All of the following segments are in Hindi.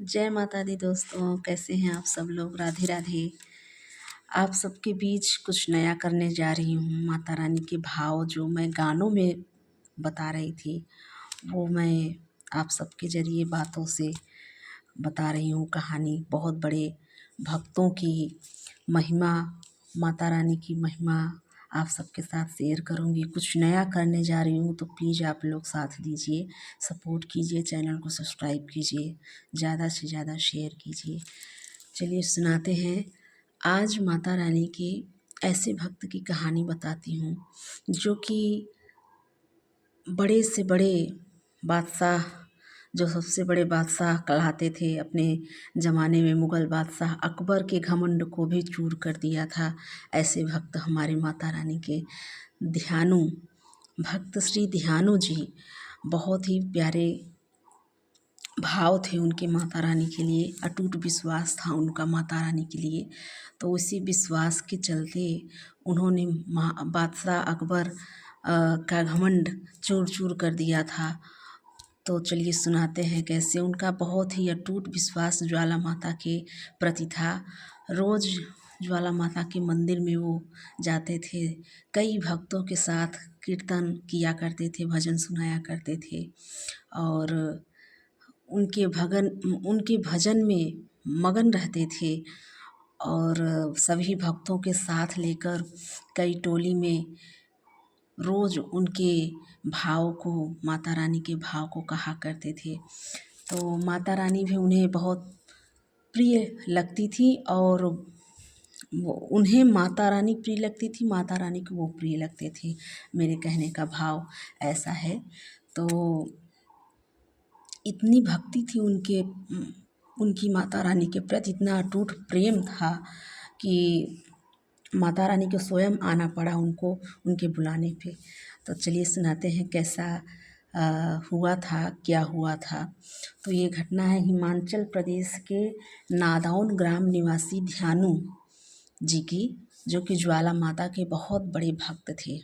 जय माता दी दोस्तों, कैसे हैं आप सब लोग। राधे राधे। आप सबके बीच कुछ नया करने जा रही हूँ। माता रानी के भाव जो मैं गानों में बता रही थी, वो मैं आप सबके ज़रिए बातों से बता रही हूँ। कहानी बहुत बड़े भक्तों की महिमा, माता रानी की महिमा आप सबके साथ शेयर करूँगी। कुछ नया करने जा रही हूँ, तो प्लीज़ आप लोग साथ दीजिए, सपोर्ट कीजिए, चैनल को सब्सक्राइब कीजिए, ज़्यादा से ज़्यादा शेयर कीजिए। चलिए सुनाते हैं। आज माता रानी की ऐसे भक्त की कहानी बताती हूँ जो कि बड़े से बड़े बादशाह, जो सबसे बड़े बादशाह कहलाते थे अपने ज़माने में, मुग़ल बादशाह अकबर के घमंड को भी चूर कर दिया था। ऐसे भक्त हमारे माता रानी के ध्यानु भक्त श्री ध्यानु जी, बहुत ही प्यारे भाव थे उनके माता रानी के लिए, अटूट विश्वास था उनका माता रानी के लिए। तो उसी विश्वास के चलते उन्होंने बादशाह अकबर का घमंड चूर चूर कर दिया था। तो चलिए सुनाते हैं कैसे। उनका बहुत ही अटूट विश्वास ज्वाला माता के प्रति था। रोज़ ज्वाला माता के मंदिर में वो जाते थे, कई भक्तों के साथ कीर्तन किया करते थे, भजन सुनाया करते थे और उनके भजन में मगन रहते थे। और सभी भक्तों के साथ लेकर कई टोली में रोज़ उनके भाव को, माता रानी के भाव को कहा करते थे। तो माता रानी भी उन्हें बहुत प्रिय लगती थी और उन्हें माता रानी प्रिय लगती थी, माता रानी को वो प्रिय लगते थे। मेरे कहने का भाव ऐसा है। तो इतनी भक्ति थी उनकी माता रानी के प्रति, इतना अटूट प्रेम था कि माता रानी को स्वयं आना पड़ा उनको उनके बुलाने पे। तो चलिए सुनाते हैं कैसा हुआ था, क्या हुआ था। तो ये घटना है हिमाचल प्रदेश के नादौन ग्राम निवासी ध्यानु जी की, जो कि ज्वाला माता के बहुत बड़े भक्त थे।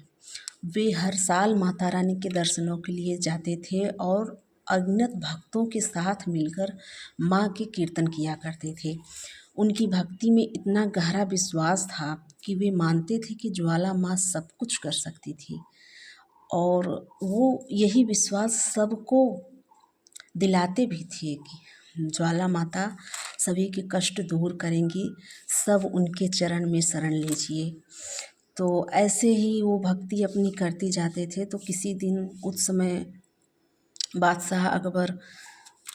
वे हर साल माता रानी के दर्शनों के लिए जाते थे और अगणित भक्तों के साथ मिलकर माँ के कीर्तन किया करते थे। उनकी भक्ति में इतना गहरा विश्वास था कि वे मानते थे कि ज्वाला माँ सब कुछ कर सकती थी और वो यही विश्वास सबको दिलाते भी थे कि ज्वाला माता सभी के कष्ट दूर करेंगी, सब उनके चरण में शरण लीजिए। तो ऐसे ही वो भक्ति अपनी करते जाते थे। तो किसी दिन उस समय बादशाह अकबर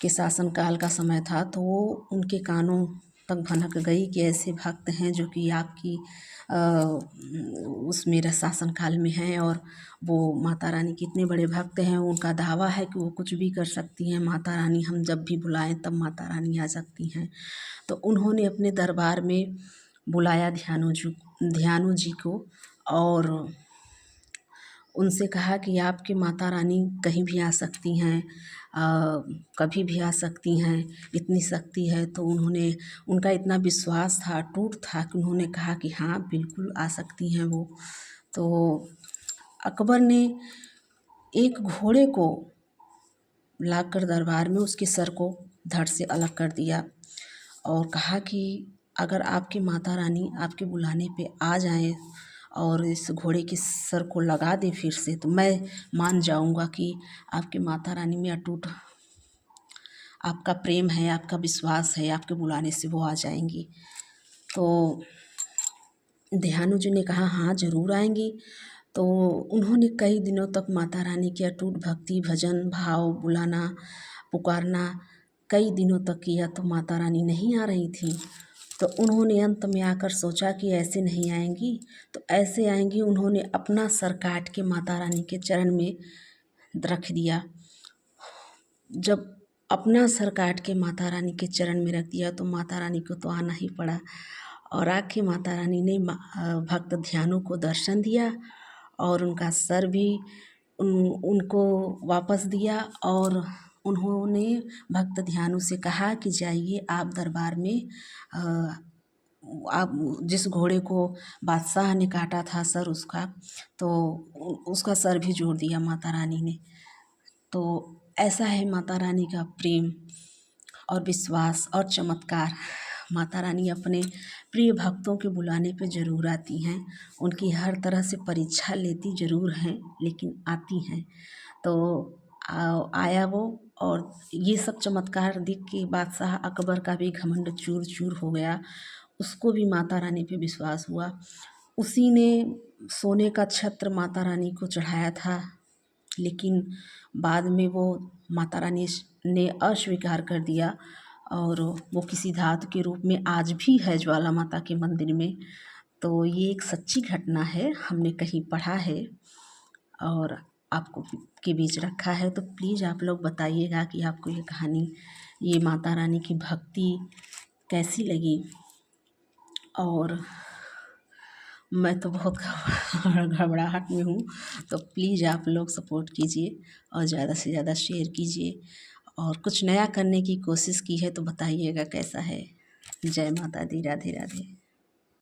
के शासनकाल का समय था, तो वो उनके कानों तक भनक गई कि ऐसे भक्त हैं जो कि आपकी उस मेरा शासनकाल में हैं और वो माता रानी के इतने बड़े भक्त हैं। उनका दावा है कि वो कुछ भी कर सकती हैं माता रानी, हम जब भी बुलाएं तब माता रानी आ सकती हैं। तो उन्होंने अपने दरबार में बुलाया ध्यानु जी को और उनसे कहा कि आपकी माता रानी कहीं भी आ सकती हैं, कभी भी आ सकती हैं, इतनी शक्ति है। तो उनका इतना विश्वास था, अटूट था कि उन्होंने कहा कि हाँ बिल्कुल आ सकती हैं वो। तो अकबर ने एक घोड़े को लाकर दरबार में उसके सर को धड़ से अलग कर दिया और कहा कि अगर आपकी माता रानी आपके बुलाने पे आ जाए और इस घोड़े के सर को लगा दे फिर से, तो मैं मान जाऊंगा कि आपकी माता रानी में अटूट आपका प्रेम है, आपका विश्वास है, आपके बुलाने से वो आ जाएंगी। तो ध्यानु जी ने कहा हाँ ज़रूर आएंगी। तो उन्होंने कई दिनों तक माता रानी की अटूट भक्ति, भजन, भाव, बुलाना, पुकारना कई दिनों तक किया, तो माता रानी नहीं आ रही थी। तो उन्होंने अंत में आकर सोचा कि ऐसे नहीं आएंगी तो ऐसे आएंगी। उन्होंने अपना सर काट के माता रानी के चरण में रख दिया। जब अपना सर काट के माता रानी के चरण में रख दिया तो माता रानी को तो आना ही पड़ा और आके माता रानी ने भक्त ध्यानु को दर्शन दिया और उनका सर भी उनको वापस दिया। और उन्होंने भक्त ध्यानु से कहा कि जाइए आप दरबार में, आप जिस घोड़े को बादशाह ने काटा था सर उसका, तो उसका सर भी जोड़ दिया माता रानी ने। तो ऐसा है माता रानी का प्रेम और विश्वास और चमत्कार। माता रानी अपने प्रिय भक्तों के बुलाने पे ज़रूर आती हैं। उनकी हर तरह से परीक्षा लेती ज़रूर हैं, लेकिन आती हैं। तो आया वो, और ये सब चमत्कार देख के बादशाह अकबर का भी घमंड चूर चूर हो गया। उसको भी माता रानी पे विश्वास हुआ। उसी ने सोने का छत्र माता रानी को चढ़ाया था, लेकिन बाद में वो माता रानी ने अस्वीकार कर दिया, और वो किसी धातु के रूप में आज भी है ज्वाला माता के मंदिर में। तो ये एक सच्ची घटना है, हमने कहीं पढ़ा है और आपको के बीच रखा है। तो प्लीज़ आप लोग बताइएगा कि आपको ये कहानी, ये माता रानी की भक्ति कैसी लगी। और मैं तो बहुत घबराहट में हूँ, तो प्लीज़ आप लोग सपोर्ट कीजिए और ज़्यादा से ज़्यादा शेयर कीजिए, और कुछ नया करने की कोशिश की है तो बताइएगा कैसा है। जय माता दी, राधे राधे।